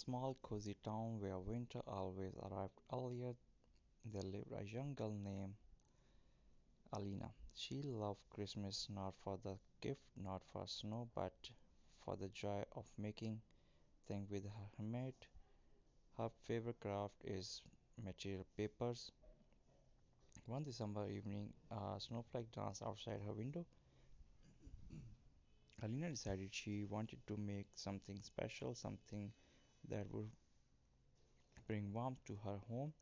small cozy town where winter always arrived earlier, there lived a young girl named Alina. She loved Christmas not for the gift, not for snow, but for the joy of making things with her handmade. Her favorite craft is material papers. One December evening, a snowflake danced outside her window. Alina decided she wanted to make something special, something that would bring warmth to her home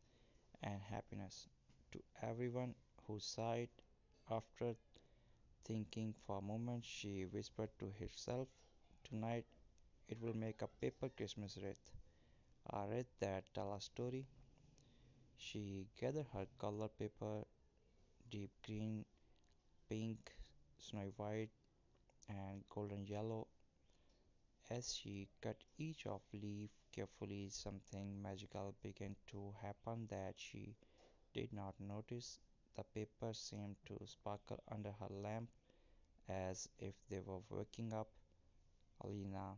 and happiness to everyone who saw it. After thinking for a moment, she whispered to herself, "Tonight it will make a paper Christmas wreath, a wreath that tell a story." She gathered her color paper, deep green, pink, snowy white, and golden yellow. As she cut each of leaf carefully, something magical began to happen that she did not notice. The paper seemed to sparkle under her lamp as if they were waking up. Alina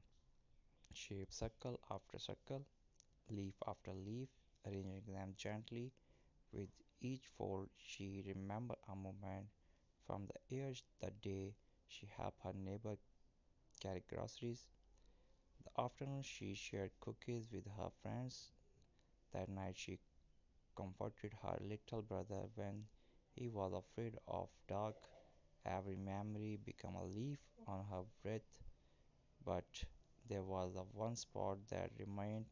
shaped circle after circle, leaf after leaf, arranging them gently. With each fold, she remembered a moment from the years, the day she helped her neighbor carry groceries, the afternoon she shared cookies with her friends, that night she comforted her little brother when he was afraid of dark. Every memory became a leaf on her wreath, but there was the one spot that remained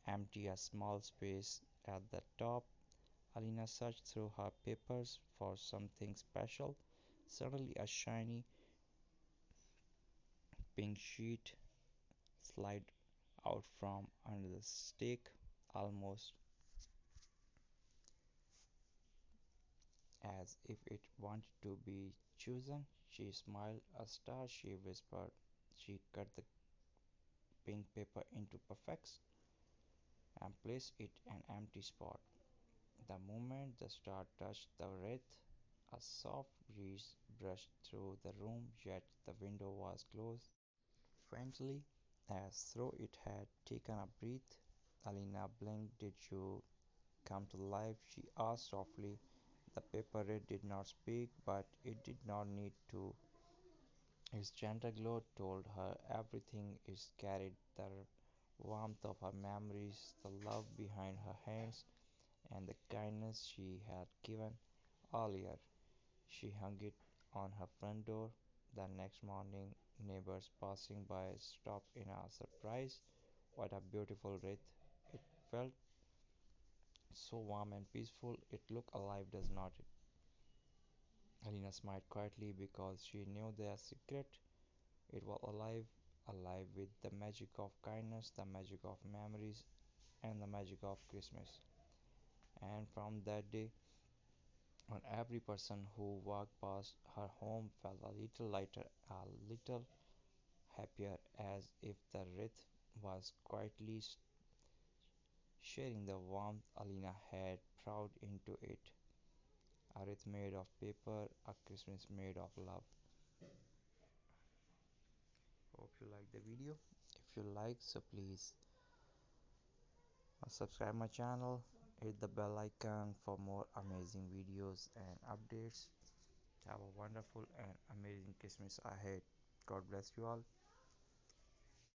empty, a small space at the top. Alina searched through her papers for something special. Suddenly, a shiny pink sheet slid out from under the stake, almost as if it wanted to be chosen. She smiled. "A star," she whispered. She cut the pink paper into perfects and placed it in an empty spot. The moment the star touched the wreath, a soft breeze brushed through the room, yet the window was closed faintly, as though it had taken a breath. Alina blinked. "Did you come to life?" she asked softly. The paper wreath did not speak, but it did not need to. Its gentle glow told her everything. It carried the warmth of her memories, the love behind her hands, and the kindness she had given earlier. She hung it on her front door. The next morning, neighbors passing by stopped in a surprise. "What a beautiful wreath!" It felt so warm and peaceful. "It looked alive, does not it?" Alina smiled quietly because she knew their secret. It was alive, alive with the magic of kindness, the magic of memories, and the magic of Christmas. And from that day on, every person who walked past her home felt a little lighter, a little happier, as if the wreath was quietly sharing the warmth Alina had poured into it. A wreath made of paper, a Christmas made of love. Hope you like the video. If you like, so please subscribe my channel, hit the bell icon for more amazing videos and updates. Have a wonderful and amazing Christmas ahead. God bless you all.